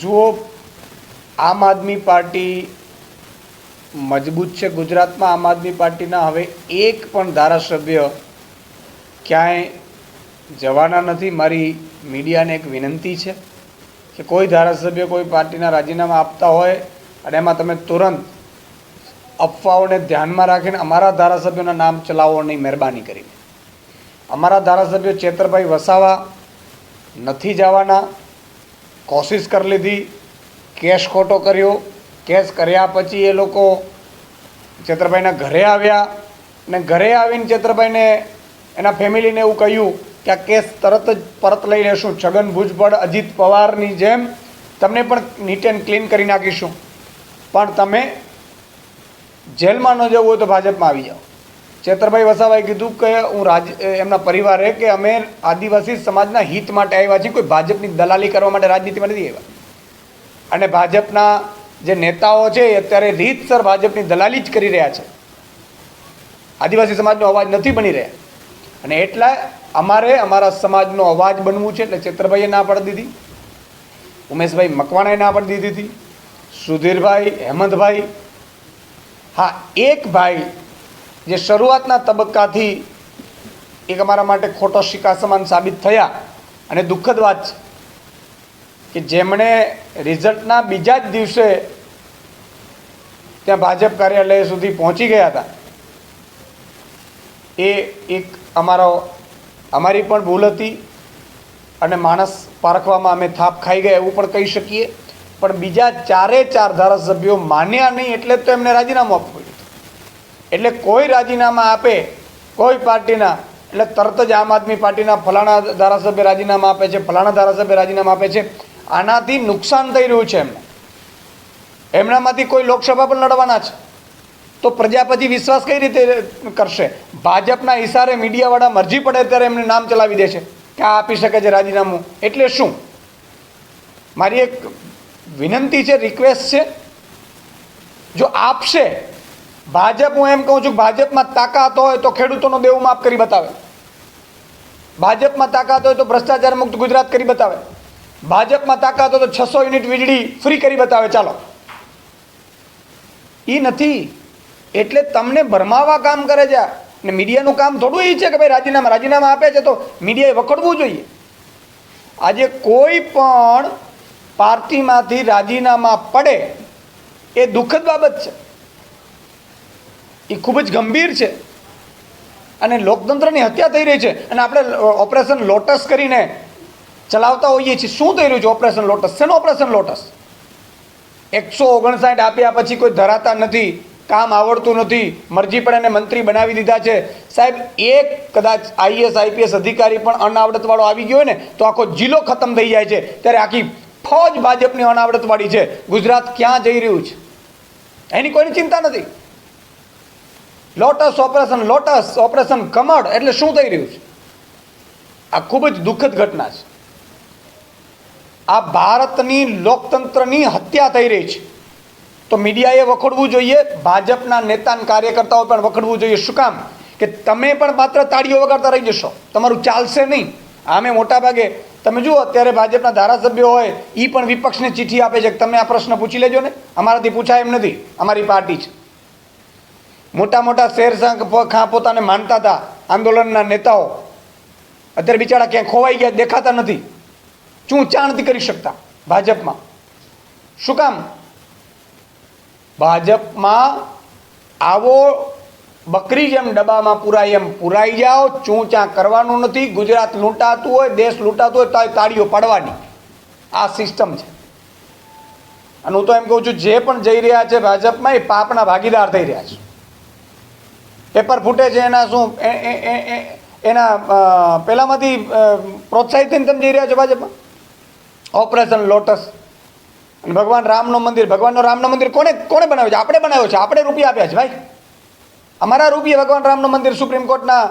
જુઓ, આમ આદમી પાર્ટી મજબૂત છે ગુજરાતમાં. આમ આદમી પાર્ટીના હવે એક પણ ધારાસભ્ય ક્યાંય જવાના નથી. મારી મીડિયાને એક વિનંતી છે કે કોઈ ધારાસભ્ય કોઈ પાર્ટીના રાજીનામા આપતા હોય અને એમાં તમે તુરંત અફવાઓને ધ્યાનમાં રાખીને અમારા ધારાસભ્યોના નામ ચલાવો નહીં, મહેરબાની કરીને. અમારા ધારાસભ્ય ચેતરભાઈ વસાવા નથી જવાના. કોશિશ કરી લીધી, કેસ ખોટો કર્યો. કેસ કર્યા પછી એ લોકો ચેતરભાઈના ઘરે આવ્યા અને ઘરે આવીને ચેતરભાઈને એના ફેમિલીને એવું કહ્યું કે આ કેસ તરત જ પરત લઈ લેશું. છગન ભુજબળ, અજીત પવારની જેમ તમને પણ નીટ એન્ડ ક્લીન કરી નાખીશું, પણ તમે જેલમાં ન જવું હોય તો ભાજપમાં આવી જાઓ. ચેતરભાઈ વસાવાએ કીધું કે હું એમના પરિવારે કે અમે આદિવાસી સમાજના હિત માટે આવ્યા છીએ, કોઈ ભાજપની દલાલી કરવા માટે રાજનીતિમાં નથી આવ્યા. અને ભાજપના જે નેતાઓ છે એ અત્યારે રીતસર ભાજપની દલાલી જ કરી રહ્યા છે, આદિવાસી સમાજનો અવાજ નથી બની રહ્યા. અને એટલા અમારે અમારા સમાજનો અવાજ બનવું છે. એટલે ચેતરભાઈએ ના પાડી દીધી, ઉમેશભાઈ મકવાણાએ ના પાડી દીધી હતી, સુધીરભાઈ, હેમંતભાઈ. હા, એક ભાઈ જે શરૂઆતના તબક્કાથી એક અમારા માટે ખોટો શિકાર સમાન સાબિત થયા, અને દુઃખદ વાત છે કે જેમણે રિઝલ્ટના બીજા જ દિવસે ત્યાં ભાજપ કાર્યાલય સુધી પહોંચી ગયા હતા, એ એક અમારી પણ ભૂલ હતી અને માણસ પારખવામાં અમે થાપ ખાઈ ગયા એવું પણ કહી શકીએ. પણ બીજા ચારે ચાર ધારાસભ્યો માન્યા નહીં એટલે તો એમને રાજીનામું આપવું પડ્યું. એટલે કોઈ રાજીનામા આપે કોઈ પાર્ટીના એટલે તરત જ આમ આદમી પાર્ટીના ફલાણા ધારાસભ્ય રાજીનામા આપે છે, ફલાણા ધારાસભ્ય રાજીનામા આપે છે. આનાથી નુકસાન થઈ રહ્યું છે એમને. એમનામાંથી કોઈ લોકસભા પણ લડવાના છે તો પ્રજા પછી વિશ્વાસ કઈ રીતે કરશે? ભાજપના ઇશારે મીડિયાવાળા મરજી પડે ત્યારે એમને નામ ચલાવી દે છે કે આ આપી શકે છે રાજીનામું. એટલે શું? મારી એક વિનંતી છે, રિક્વેસ્ટ છે, જો આપશે ભાજપ, હું એમ કહું છું ભાજપમાં તાકાત હોય તો ખેડૂતોનો દેવું માફ કરી બતાવે, ભાજપમાં તાકાત હોય તો ભ્રષ્ટાચાર મુક્ત ગુજરાત કરી બતાવે, ભાજપમાં તાકાત હોય તો 600 યુનિટ વીજળી ફ્રી કરી બતાવે. ચાલો, એ નથી. એટલે તમને ભરમાવા કામ કરે છે. અને મીડિયાનું કામ થોડું એ છે કે ભાઈ રાજીનામા આપે છે તો મીડિયાએ વખોડવું જોઈએ. આજે કોઈ પણ પાર્ટીમાંથી રાજીનામા પડે એ દુઃખદ બાબત છે, એ ખૂબ જ ગંભીર છે અને લોકતંત્રની હત્યા થઈ રહી છે. અને આપણે ઓપરેશન લોટસ કરીને ચલાવતા હોઈએ છીએ. શું થઈ રહ્યું છે ઓપરેશન લોટસ? શેનું ઓપરેશન લોટસ? 159 આપ્યા પછી કોઈ ધરાતા નથી, કામ આવડતું નથી, મરજી પણ એને મંત્રી બનાવી દીધા છે. સાહેબ, એક કદાચ IAS IPS અધિકારી પણ અનાવડતવાળો આવી ગયો હોય ને તો આખો જિલ્લો ખતમ થઈ જાય છે. ત્યારે આખી ફોજ ભાજપની અનાવડતવાળી છે. ગુજરાત ક્યાં જઈ રહ્યું છે એની કોઈની ચિંતા નથી. લોટસ, ઓપરેશન કમળ, એટલે શું થઈ રહ્યું છે? આ ખૂબ જ દુઃખદ ઘટના છે. આ ભારતની લોકતંત્રની હત્યા થઈ રહી છે. તો મીડિયાએ વખોડવું જોઈએ, ભાજપના નેતા અને કાર્યકર્તાઓ પણ વખોડવું જોઈએ. શું કામ? કે તમે પણ માત્ર તાળીઓ વગાડતા રહી જશો, તમારું ચાલશે નહીં. આમે મોટા ભાગે તમે જુઓ અત્યારે ભાજપના ધારાસભ્યો હોય એ પણ વિપક્ષને ચિઠ્ઠી આપે છે કે તમે આ પ્રશ્ન પૂછી લેજો ને, અમારાથી પૂછાય એમ નથી, અમારી પાર્ટી છે. મોટા મોટા શેર ખાં પોતાને માનતા હતા આંદોલનના નેતાઓ અત્યારે બિચારા ક્યાંય ખોવાઈ ગયા, દેખાતા નથી, ચૂંચા નથી કરી શકતા ભાજપમાં. શું કામ? ભાજપમાં આવો બકરી જેમ ડબ્બામાં પુરાય એમ પુરાઈ જાઓ, ચૂંચા કરવાનું નથી. ગુજરાત લૂંટાતું હોય, દેશ લૂંટાતું હોય તો તાળીઓ પાડવાની. આ સિસ્ટમ છે. અને હું તો એમ કહું છું જે પણ જઈ રહ્યા છે ભાજપમાં એ પાપના ભાગીદાર થઈ રહ્યા છે. પેપર ફૂટે છે એના શું એના પહેલાંમાંથી પ્રોત્સાહિત થઈને તમે જઈ રહ્યા છો ભાજપમાં. ઓપરેશન લોટસ અને ભગવાન રામનું મંદિર, ભગવાનનો રામનું મંદિર કોણે બનાવ્યું છે? આપણે બનાવ્યો છે, આપણે રૂપિયા આપ્યા છે ભાઈ. અમારા રૂપિયા ભગવાન રામનું મંદિર સુપ્રીમ કોર્ટના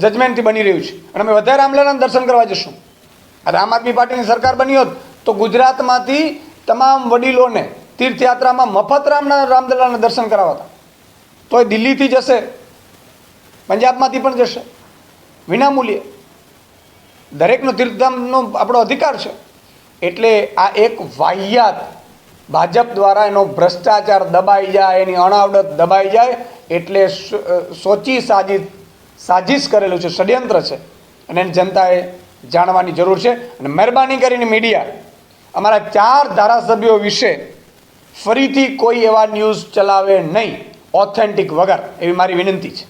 જજમેન્ટથી બની રહ્યું છે અને અમે વધારે રામલલાના દર્શન કરવા જશું. આમ આદમી પાર્ટીની સરકાર બની હોત તો ગુજરાતમાંથી તમામ વડીલોને તીર્થયાત્રામાં મફત રામલલાના દર્શન કરાવતા. તો એ દિલ્હીથી જશે, પંજાબમાંથી પણ જશે વિનામૂલ્યે. દરેકનો તીર્થધામનો આપણો અધિકાર છે. એટલે આ એક વાહિયાત ભાજપ દ્વારા એનો ભ્રષ્ટાચાર દબાઈ જાય, એની અણાવડત દબાઈ જાય એટલે સોચી સાજીશ કરેલું છે, ષડયંત્ર છે. અને એની જનતાએ જાણવાની જરૂર છે. અને મહેરબાની કરીને મીડિયા અમારા 4 ધારાસભ્યો વિશે ફરીથી કોઈ એવા ન્યૂઝ ચલાવે નહીં ઓથેન્ટિક વગર, એવી મારી વિનંતી છે.